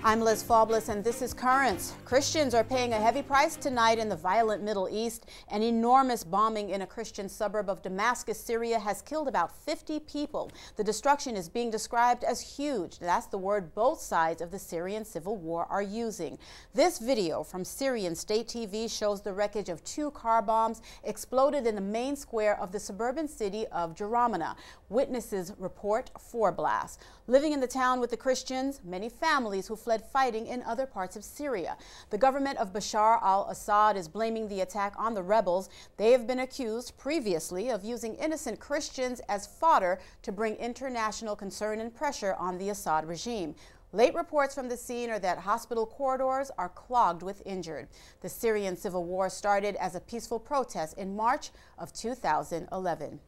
I'm Liz Faublas, and this is Currents. Christians are paying a heavy price tonight in the violent Middle East. An enormous bombing in a Christian suburb of Damascus, Syria, has killed about 50 people. The destruction is being described as huge. That's the word both sides of the Syrian civil war are using. This video from Syrian state TV shows the wreckage of 2 car bombs exploded in the main square of the suburban city of Jaramana. Witnesses report 4 blasts. Living in the town with the Christians, many families who fled fighting in other parts of Syria. The government of Bashar al-Assad is blaming the attack on the rebels. They have been accused previously of using innocent Christians as fodder to bring international concern and pressure on the Assad regime. Late reports from the scene are that hospital corridors are clogged with injured. The Syrian civil war started as a peaceful protest in March of 2011.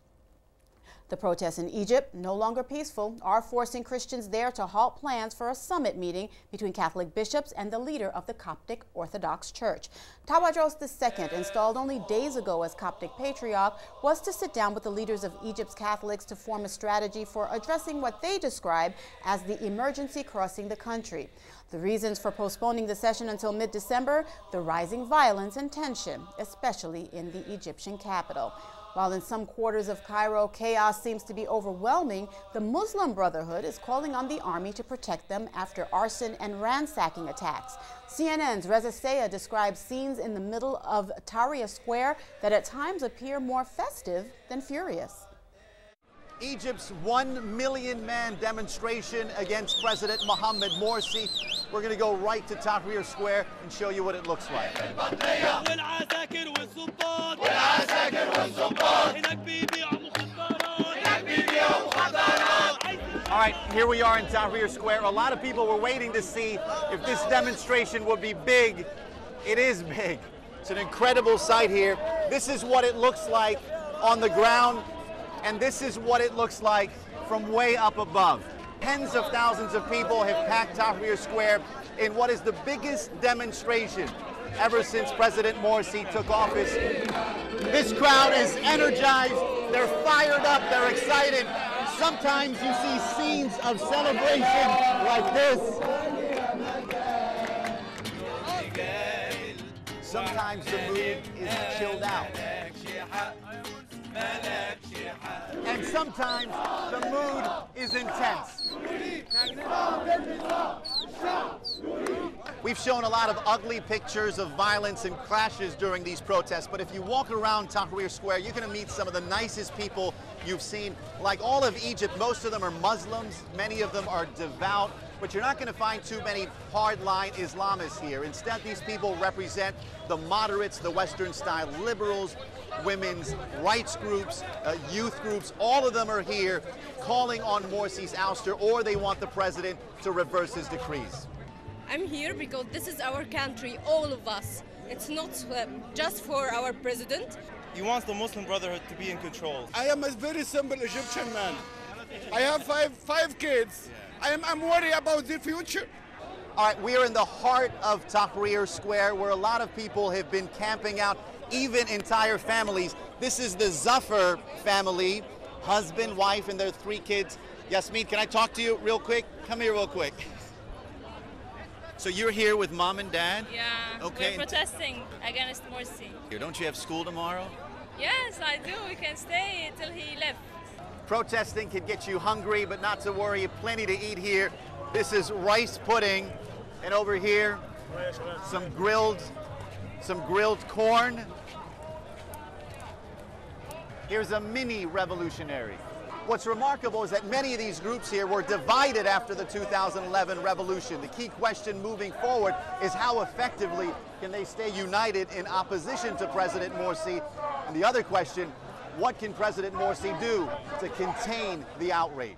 The protests in Egypt, no longer peaceful, are forcing Christians there to halt plans for a summit meeting between Catholic bishops and the leader of the Coptic Orthodox Church. Tawadros II, installed only days ago as Coptic Patriarch, was to sit down with the leaders of Egypt's Catholics to form a strategy for addressing what they describe as the emergency crossing the country. The reasons for postponing the session until mid-December: the rising violence and tension, especially in the Egyptian capital. While in some quarters of Cairo, chaos seems to be overwhelming, the Muslim Brotherhood is calling on the army to protect them after arson and ransacking attacks. CNN's Reza Sayah describes scenes in the middle of Tahrir Square that at times appear more festive than furious. Egypt's 1 million man demonstration against President Mohamed Morsi. We're going to go right to Tahrir Square and show you what it looks like. All right, here we are in Tahrir Square. A lot of people were waiting to see if this demonstration would be big. It is big. It's an incredible sight here. This is what it looks like on the ground, and this is what it looks like from way up above. Tens of thousands of people have packed Tahrir Square in what is the biggest demonstration ever since President Morsi took office. This crowd is energized, they're fired up, they're excited. Sometimes you see scenes of celebration like this. Sometimes the mood is chilled out. And sometimes the mood is intense. We've shown a lot of ugly pictures of violence and clashes during these protests, but if you walk around Tahrir Square, you're going to meet some of the nicest people you've seen. Like all of Egypt, most of them are Muslims, many of them are devout, but you're not going to find too many hardline Islamists here. Instead, these people represent the moderates, the Western-style liberals, women's rights groups, youth groups. All of them are here calling on Morsi's ouster, or they want the president to reverse his decrees. I'm here because this is our country, all of us. It's not just for our president. He wants the Muslim Brotherhood to be in control. I am a very simple Egyptian man. I have five kids. I'm worried about their future. All right, we are in the heart of Tahrir Square, where a lot of people have been camping out, even entire families. This is the Zafar family, husband, wife, and their 3 kids. Yasmin, can I talk to you real quick? Come here real quick. So you're here with mom and dad? Yeah, okay. We're protesting against Morsi. Don't you have school tomorrow? Yes, I do. We can stay till he left. Protesting can get you hungry, but not to worry, plenty to eat here. This is rice pudding, and over here, some grilled corn. Here's a mini revolutionary. What's remarkable is that many of these groups here were divided after the 2011 revolution. The key question moving forward is how effectively can they stay united in opposition to President Morsi? And the other question, what can President Morsi do to contain the outrage?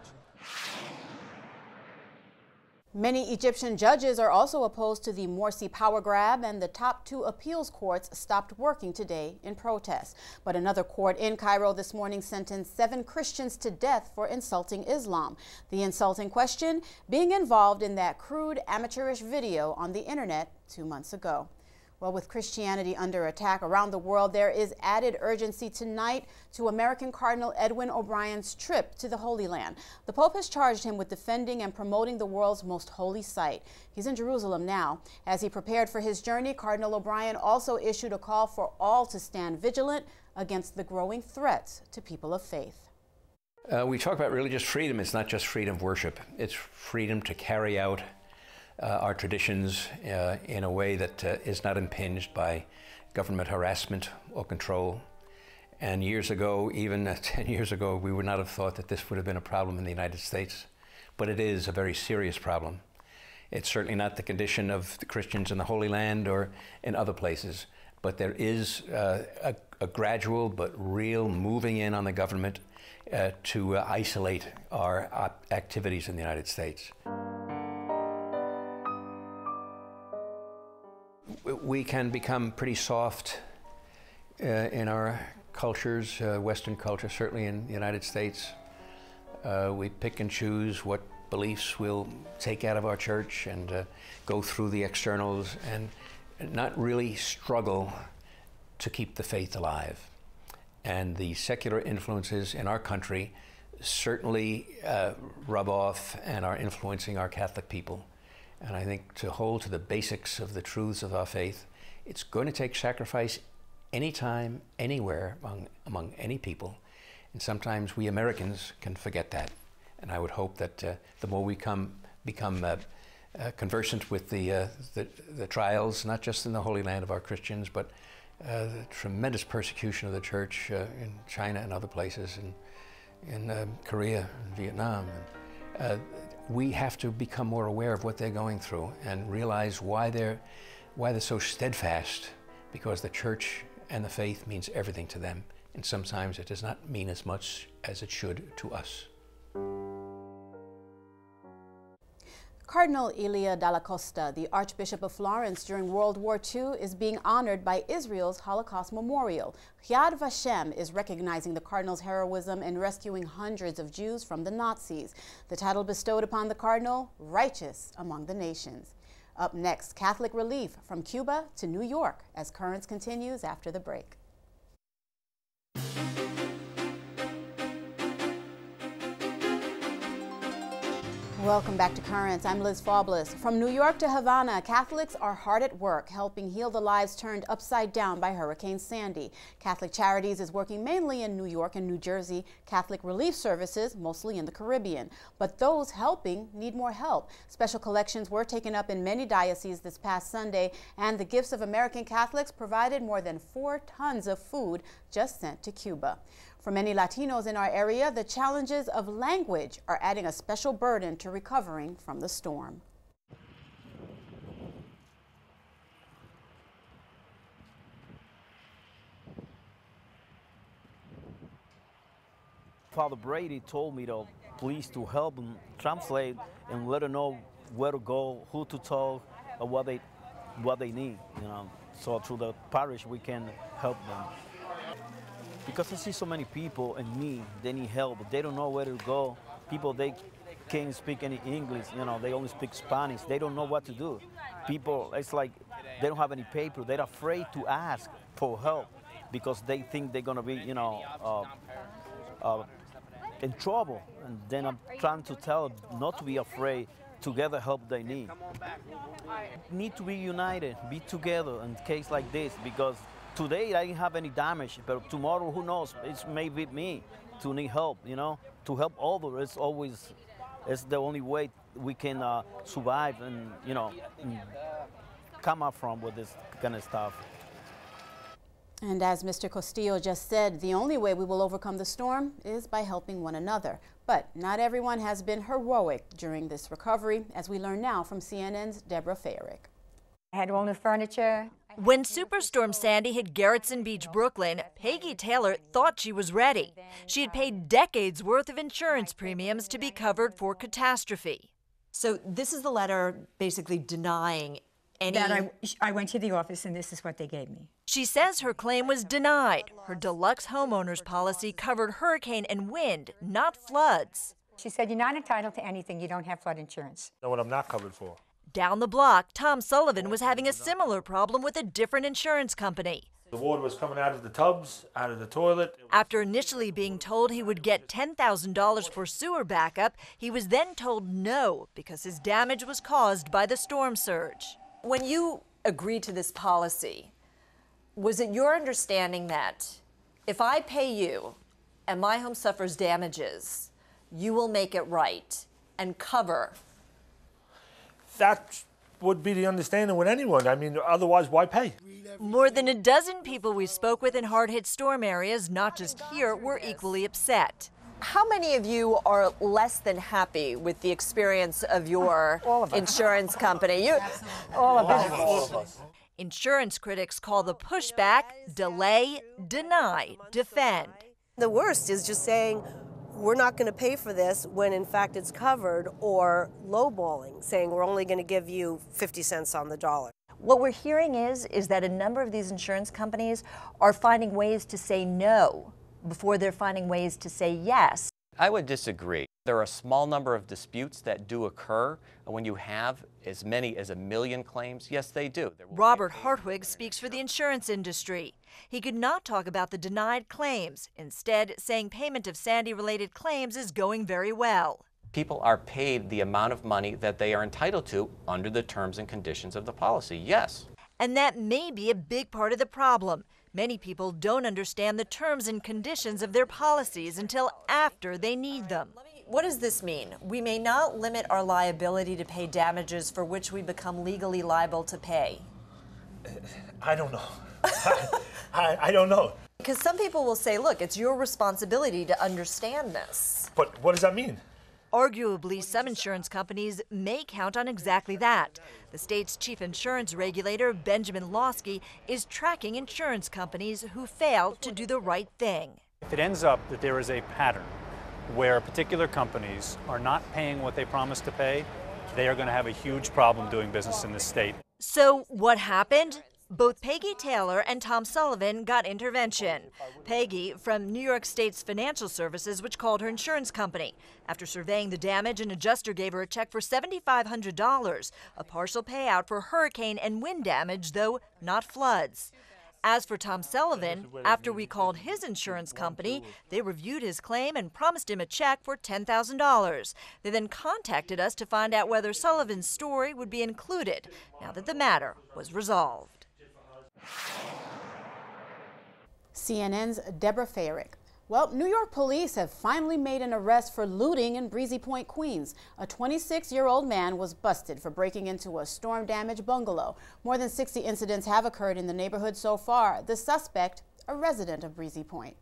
Many Egyptian judges are also opposed to the Morsi power grab, and the top 2 appeals courts stopped working today in protest. But another court in Cairo this morning sentenced 7 Christians to death for insulting Islam. The insulting question: being involved in that crude, amateurish video on the internet 2 months ago. Well, with Christianity under attack around the world, there is added urgency tonight to American Cardinal Edwin O'Brien's trip to the Holy Land. The Pope has charged him with defending and promoting the world's most holy site. He's in Jerusalem now. As he prepared for his journey, Cardinal O'Brien also issued a call for all to stand vigilant against the growing threats to people of faith. We talk about religious freedom. It's not just freedom of worship. It's freedom to carry out our traditions in a way that is not impinged by government harassment or control. And years ago, even 10 years ago, we would not have thought that this would have been a problem in the United States. But it is a very serious problem. It's certainly not the condition of the Christians in the Holy Land or in other places. But there is a gradual but real moving in on the government to isolate our activities in the United States. We can become pretty soft in our cultures, Western culture, certainly in the United States. We pick and choose what beliefs we'll take out of our church and go through the externals and not really struggle to keep the faith alive. And the secular influences in our country certainly rub off and are influencing our Catholic people. And I think to hold to the basics of the truths of our faith, it's going to take sacrifice anytime, anywhere, among any people. And sometimes we Americans can forget that. And I would hope that the more we become conversant with the trials, not just in the Holy Land of our Christians, but the tremendous persecution of the church in China and other places, in Korea and Vietnam. We have to become more aware of what they're going through and realize why they're so steadfast, because the church and the faith means everything to them, and sometimes it does not mean as much as it should to us. Cardinal Elia Dalla Costa, the Archbishop of Florence during World War II, is being honored by Israel's Holocaust Memorial. Yad Vashem is recognizing the Cardinal's heroism in rescuing hundreds of Jews from the Nazis. The title bestowed upon the Cardinal, Righteous Among the Nations. Up next, Catholic relief from Cuba to New York as Currents continues after the break. Welcome back to Currents. I'm Liz Faublas. From New York to Havana, Catholics are hard at work helping heal the lives turned upside down by Hurricane Sandy. Catholic Charities is working mainly in New York and New Jersey, Catholic relief services mostly in the Caribbean. But those helping need more help. Special collections were taken up in many dioceses this past Sunday, and the Gifts of American Catholics provided more than 4 tons of food just sent to Cuba. For many Latinos in our area, the challenges of language are adding a special burden to recovering from the storm. Father Brady told me to please to help them translate and let them know where to go, who to talk, or what they need, you know. So through the parish we can help them. Because I see so many people in need, they need help, but they don't know where to go. People, they can't speak any English, you know, they only speak Spanish. They don't know what to do. People, it's like they don't have any paper. They're afraid to ask for help because they think they're gonna be, you know, in trouble. And then I'm trying to tell them not to be afraid, to get the help they need. Need to be united, be together in case like this, because today I didn't have any damage, but tomorrow, who knows, it may be me to need help, you know, to help others. It's the only way we can survive and, you know, come up from with this kind of stuff. And as Mr. Castillo just said, the only way we will overcome the storm is by helping one another. But not everyone has been heroic during this recovery, as we learn now from CNN's Deborah Fayerick. I had all new furniture. When Superstorm Sandy hit Gerritsen Beach, Brooklyn, Peggy Taylor thought she was ready. She had paid decades worth of insurance premiums to be covered for catastrophe. So this is the letter basically denying any... That I went to the office and this is what they gave me. She says her claim was denied. Her deluxe homeowners policy covered hurricane and wind, not floods. She said, you're not entitled to anything. You don't have flood insurance. Know what I'm not covered for? Down the block, Tom Sullivan was having a similar problem with a different insurance company. The water was coming out of the tubs, out of the toilet. After initially being told he would get $10,000 for sewer backup, he was then told no because his damage was caused by the storm surge. When you agreed to this policy, was it your understanding that if I pay you and my home suffers damages, you will make it right and cover? That would be the understanding with anyone. I mean, otherwise, why pay? More than a dozen people we spoke with in hard-hit storm areas, not just here, were equally upset. How many of you are less than happy with the experience of your insurance company? All of us. Insurance critics call the pushback delay, deny, defend. The worst is just saying, we're not going to pay for this when in fact it's covered, or lowballing, saying we're only going to give you 50 cents on the dollar. What we're hearing is that a number of these insurance companies are finding ways to say no before they're finding ways to say yes. I would disagree. There are a small number of disputes that do occur. When you have as many as 1 million claims, yes, they do. Robert Hartwig speaks for the insurance industry. He could not talk about the denied claims, instead saying payment of Sandy-related claims is going very well. People are paid the amount of money that they are entitled to under the terms and conditions of the policy, yes. And that may be a big part of the problem. Many people don't understand the terms and conditions of their policies until after they need them. What does this mean? We may not limit our liability to pay damages for which we become legally liable to pay. I don't know. I don't know. Because some people will say, look, it's your responsibility to understand this. But what does that mean? Arguably, some insurance companies may count on exactly that. The state's chief insurance regulator, Benjamin Lawsky, is tracking insurance companies who fail to do the right thing. If it ends up that there is a pattern where particular companies are not paying what they promised to pay, they are going to have a huge problem doing business in this state. So what happened? Both Peggy Taylor and Tom Sullivan got intervention. Peggy from New York State's Financial Services, which called her insurance company. After surveying the damage, an adjuster gave her a check for $7,500, a partial payout for hurricane and wind damage, though not floods. As for Tom Sullivan, after we called his insurance company, they reviewed his claim and promised him a check for $10,000. They then contacted us to find out whether Sullivan's story would be included, now that the matter was resolved. CNN's Deborah Farrick. Well, New York police have finally made an arrest for looting in Breezy Point, Queens. A 26-year-old man was busted for breaking into a storm-damaged bungalow. More than 60 incidents have occurred in the neighborhood so far. The suspect, a resident of Breezy Point.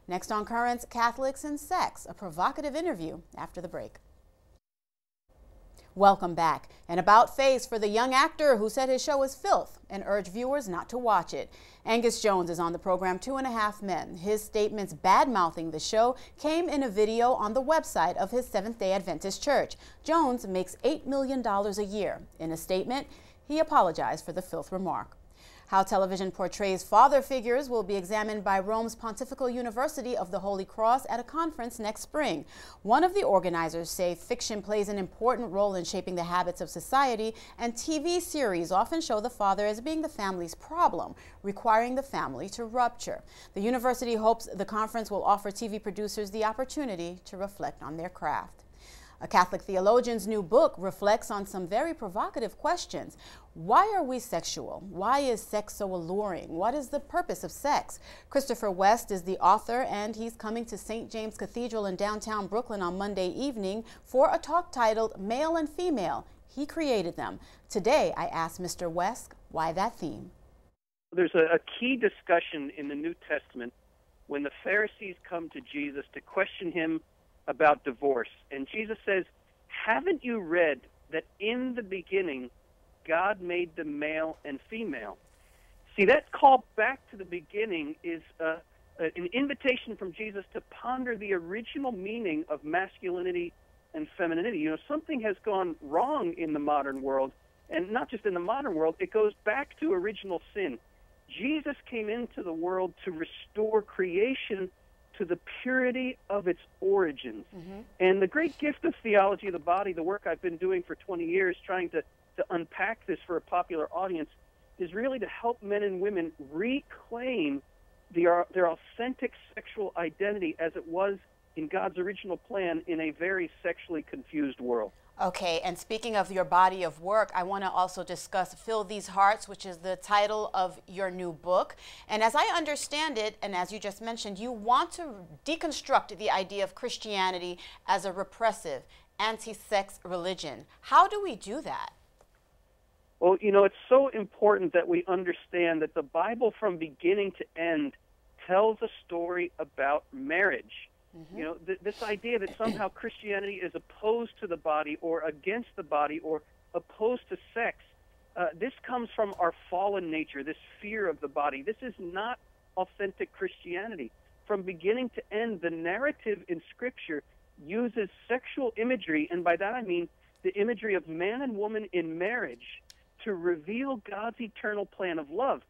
Next on Currents, Catholics and Sex, a provocative interview after the break. Welcome back. An about-face for the young actor who said his show was filth and urged viewers not to watch it. Angus Jones is on the program 2.5 Men. His statements bad-mouthing the show came in a video on the website of his Seventh-day Adventist church. Jones makes $8 million a year. In a statement, he apologized for the filth remark. How television portrays father figures will be examined by Rome's Pontifical University of the Holy Cross at a conference next spring. One of the organizers say fiction plays an important role in shaping the habits of society, and TV series often show the father as being the family's problem, requiring the family to rupture. The university hopes the conference will offer TV producers the opportunity to reflect on their craft. A Catholic theologian's new book reflects on some very provocative questions. Why are we sexual? Why is sex so alluring? What is the purpose of sex? Christopher West is the author, and he's coming to St. James Cathedral in downtown Brooklyn on Monday evening for a talk titled Male and Female. He created them. Today, I asked Mr. West why that theme. There's a key discussion in the New Testament when the Pharisees come to Jesus to question him about divorce. And Jesus says, haven't you read that in the beginning God made them male and female? See, that call back to the beginning is an invitation from Jesus to ponder the original meaning of masculinity and femininity. You know, something has gone wrong in the modern world, and not just in the modern world, it goes back to original sin. Jesus came into the world to restore creation to the purity of its origins. And the great gift of theology of the body, the work I've been doing for 20 years, trying to to unpack this for a popular audience is really to help men and women reclaim their authentic sexual identity as it was in God's original plan in a very sexually confused world. Okay, and speaking of your body of work, I want to also discuss Fill These Hearts, which is the title of your new book. And as I understand it, and as you just mentioned, you want to deconstruct the idea of Christianity as a repressive, anti-sex religion. How do we do that? Well, you know, it's so important that we understand that the Bible from beginning to end tells a story about marriage. You know, this idea that somehow Christianity is opposed to the body or against the body or opposed to sex, this comes from our fallen nature, this fear of the body. This is not authentic Christianity. From beginning to end, the narrative in Scripture uses sexual imagery, and by that I mean the imagery of man and woman in marriage, to reveal God's eternal plan of love.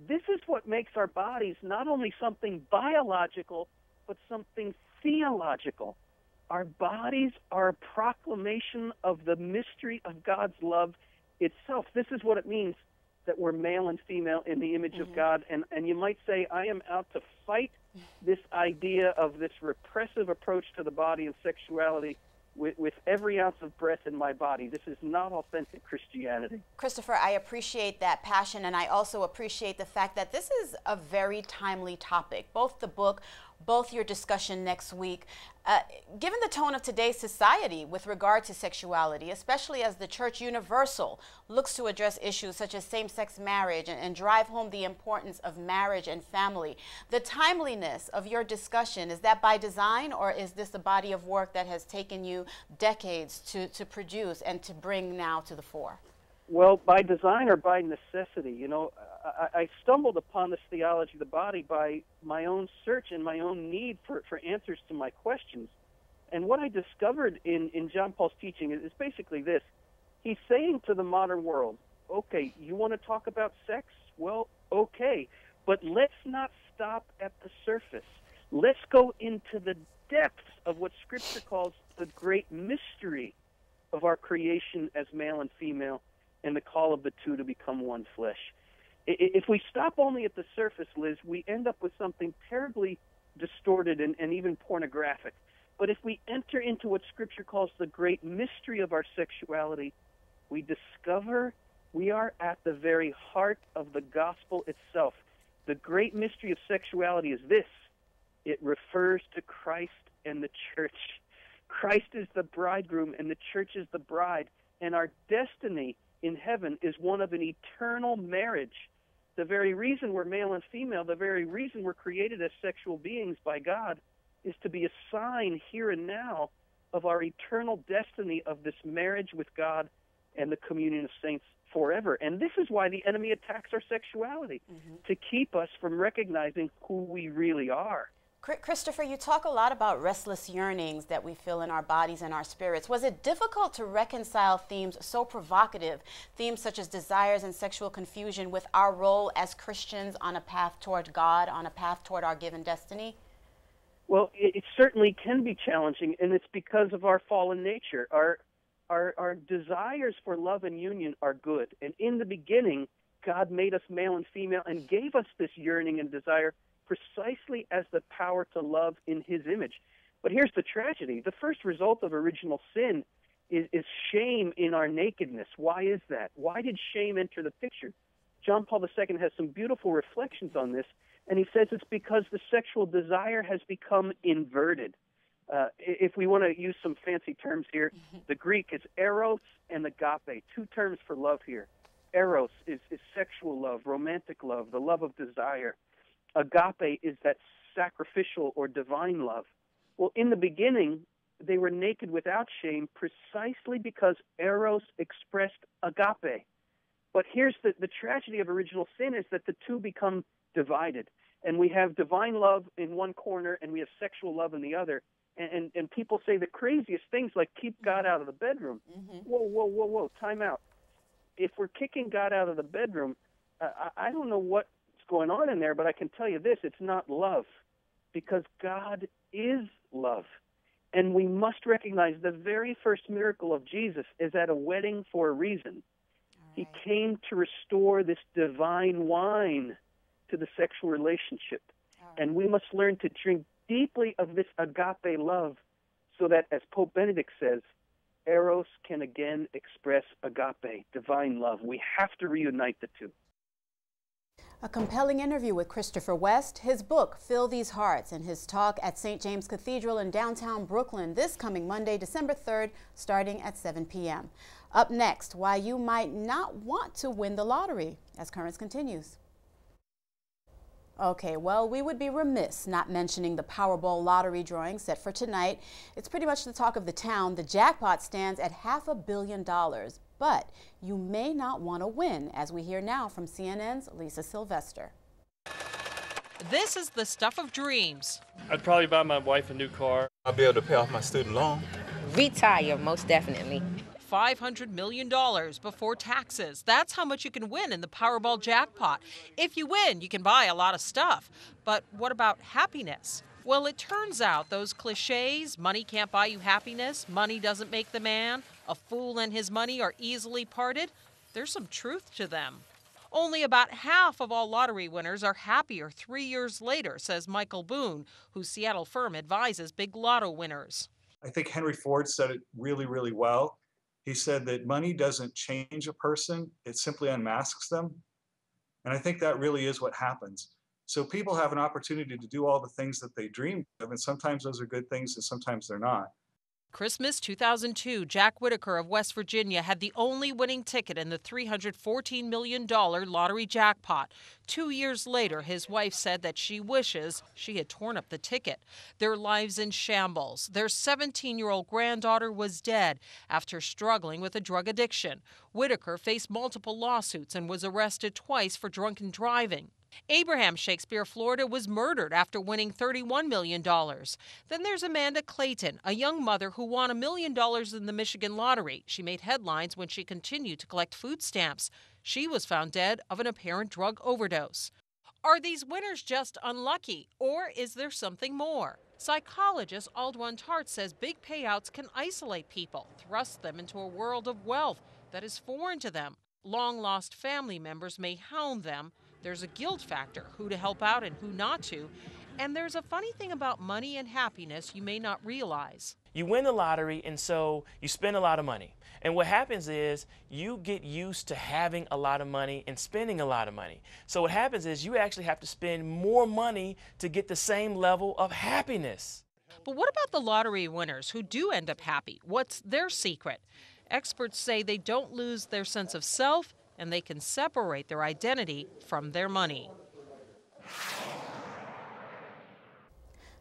This is what makes our bodies not only something biological, but something theological. Our bodies are a proclamation of the mystery of God's love itself. This is what it means that we're male and female in the image of God. And you might say, I am out to fight this idea of this repressive approach to the body and sexuality with every ounce of breath in my body. This is not authentic Christianity. Christopher, I appreciate that passion, and I also appreciate the fact that this is a very timely topic. Both the book, both your discussion next week. Given the tone of today's society with regard to sexuality, especially as the Church Universal looks to address issues such as same-sex marriage and drive home the importance of marriage and family, the timeliness of your discussion, is that by design, or is this a body of work that has taken you decades to produce and to bring now to the fore? Well, by design or by necessity. You know, I stumbled upon this theology of the body by my own search and my own need for answers to my questions. And what I discovered in John Paul's teaching is basically this. He's saying to the modern world, okay, you want to talk about sex? Well, okay, but let's not stop at the surface. Let's go into the depths of what Scripture calls the great mystery of our creation as male and female, and the call of the two to become one flesh. If we stop only at the surface, Liz, we end up with something terribly distorted and even pornographic. But if we enter into what Scripture calls the great mystery of our sexuality, we discover we are at the very heart of the gospel itself. The great mystery of sexuality is this. It refers to Christ and the church. Christ is the bridegroom and the church is the bride, and our destiny in heaven is one of an eternal marriage. The very reason we're male and female, the very reason we're created as sexual beings by God, is to be a sign here and now of our eternal destiny of this marriage with God and the communion of saints forever. And this is why the enemy attacks our sexuality, to keep us from recognizing who we really are. Christopher, you talk a lot about restless yearnings that we feel in our bodies and our spirits. Was it difficult to reconcile themes so provocative, themes such as desires and sexual confusion, with our role as Christians on a path toward God, on a path toward our given destiny? Well, it certainly can be challenging, and it's because of our fallen nature. Our desires for love and union are good, and in the beginning, God made us male and female and gave us this yearning and desire precisely as the power to love in His image. But here's the tragedy. The first result of original sin is shame in our nakedness. Why is that? Why did shame enter the picture? John Paul II has some beautiful reflections on this, and he says it's because the sexual desire has become inverted. If we want to use some fancy terms here, the Greek is eros and agape, two terms for love here. Eros is sexual love, romantic love, the love of desire. Agape is that sacrificial or divine love. Well, in the beginning, they were naked without shame precisely because eros expressed agape. But here's the tragedy of original sin is that the two become divided. And we have divine love in one corner and we have sexual love in the other. And people say the craziest things like keep God out of the bedroom. Whoa, time out. If we're kicking God out of the bedroom, I don't know what's going on in there, but I can tell you this, it's not love, because God is love. And we must recognize the very first miracle of Jesus is at a wedding for a reason. He came to restore this divine wine to the sexual relationship. And we must learn to drink deeply of this agape love so that, as Pope Benedict says, Eros can again express agape, divine love. We have to reunite the two. A compelling interview with Christopher West, his book, Fill These Hearts, and his talk at St. James Cathedral in downtown Brooklyn this coming Monday, December 3rd, starting at 7 p.m. Up next, why you might not want to win the lottery, as Currents continues. Okay, well, we would be remiss not mentioning the Powerball lottery drawing set for tonight. It's pretty much the talk of the town. The jackpot stands at $500 million, but you may not want to win, as we hear now from CNN's Lisa Sylvester. This is the stuff of dreams. I'd probably buy my wife a new car. I'll be able to pay off my student loan. Retire, most definitely. $500 million before taxes. That's how much you can win in the Powerball jackpot. If you win, you can buy a lot of stuff. But what about happiness? Well, it turns out those cliches, money can't buy you happiness, money doesn't make the man, a fool and his money are easily parted, there's some truth to them. Only about half of all lottery winners are happier 3 years later, says Michael Boone, whose Seattle firm advises big lotto winners. I think Henry Ford said it really, really well. He said that money doesn't change a person, it simply unmasks them. And I think that really is what happens. So people have an opportunity to do all the things that they dreamed of, and sometimes those are good things and sometimes they're not. Christmas 2002, Jack Whitaker of West Virginia had the only winning ticket in the $314 million lottery jackpot. 2 years later, his wife said that she wishes she had torn up the ticket. Their lives in shambles. Their 17-year-old granddaughter was dead after struggling with a drug addiction. Whitaker faced multiple lawsuits and was arrested twice for drunken driving. Abraham Shakespeare, Florida, was murdered after winning $31 million. Then there's Amanda Clayton, a young mother who won $1 million in the Michigan lottery. She made headlines when she continued to collect food stamps. She was found dead of an apparent drug overdose. Are these winners just unlucky, or is there something more? Psychologist Aldwin Tart says big payouts can isolate people, thrust them into a world of wealth that is foreign to them. Long-lost family members may hound them. There's a guilt factor, who to help out and who not to. And there's a funny thing about money and happiness you may not realize. You win the lottery, and so you spend a lot of money. And what happens is you get used to having a lot of money and spending a lot of money. So what happens is you actually have to spend more money to get the same level of happiness. But what about the lottery winners who do end up happy? What's their secret? Experts say they don't lose their sense of self, and they can separate their identity from their money.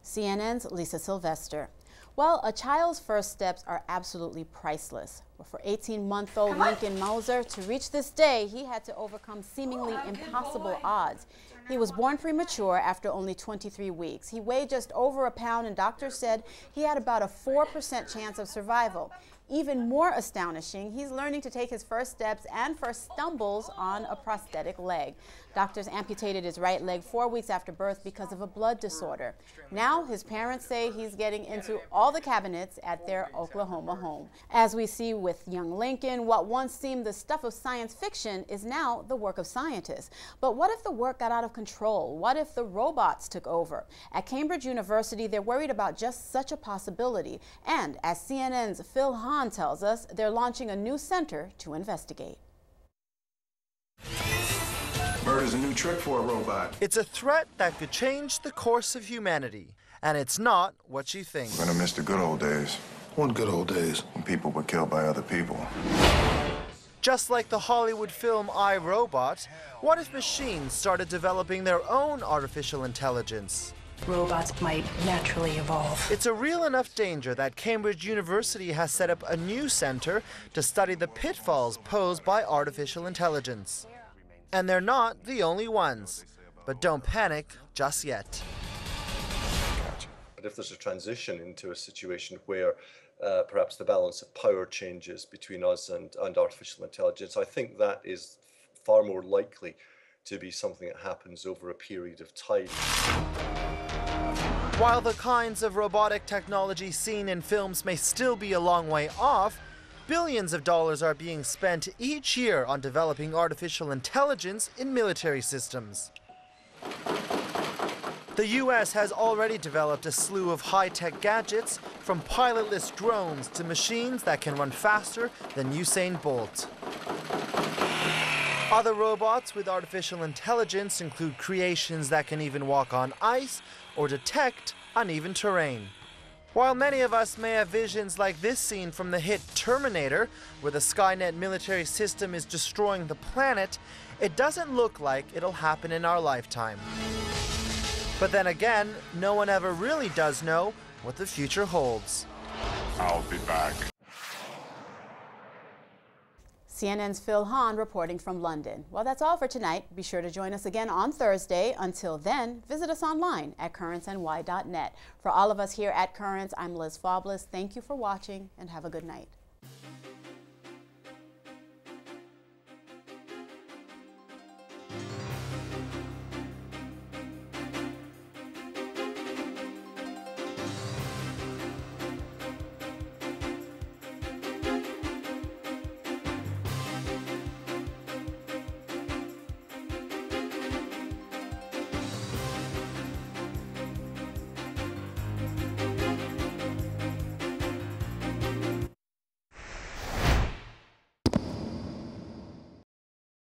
CNN's Lisa Sylvester. Well, a child's first steps are absolutely priceless. But for 18-month-old Lincoln Moser to reach this day, he had to overcome seemingly impossible odds. He was born premature after only 23 weeks. He weighed just over a pound, and doctors said he had about a 4% chance of survival. Even more astonishing, he's learning to take his first steps and first stumbles on a prosthetic leg. Doctors amputated his right leg 4 weeks after birth because of a blood disorder. Now his parents say he's getting into all the cabinets at their Oklahoma home. As we see with young Lincoln, what once seemed the stuff of science fiction is now the work of scientists. But what if the work got out of control? What if the robots took over? At Cambridge University, they're worried about just such a possibility. And as CNN's Phil Hahn tells us, they're launching a new center to investigate. Murder's a new trick for a robot. It's a threat that could change the course of humanity, and it's not what you think. We're gonna miss the good old days. What good old days? When people were killed by other people. Just like the Hollywood film I, Robot, what if machines started developing their own artificial intelligence? Robots might naturally evolve. It's a real enough danger that Cambridge University has set up a new center to study the pitfalls posed by artificial intelligence. And they're not the only ones. But don't panic just yet. But if there's a transition into a situation where perhaps the balance of power changes between us and artificial intelligence, I think that is far more likely to be something that happens over a period of time. While the kinds of robotic technology seen in films may still be a long way off, billions of dollars are being spent each year on developing artificial intelligence in military systems. The U.S. has already developed a slew of high-tech gadgets, from pilotless drones to machines that can run faster than Usain Bolt. Other robots with artificial intelligence include creations that can even walk on ice or detect uneven terrain. While many of us may have visions like this scene from the hit Terminator, where the Skynet military system is destroying the planet, it doesn't look like it'll happen in our lifetime. But then again, no one ever really does know what the future holds. I'll be back. CNN's Phil Hahn reporting from London. Well, that's all for tonight. Be sure to join us again on Thursday. Until then, visit us online at currentsny.net. For all of us here at Currents, I'm Liz Faublas. Thank you for watching and have a good night.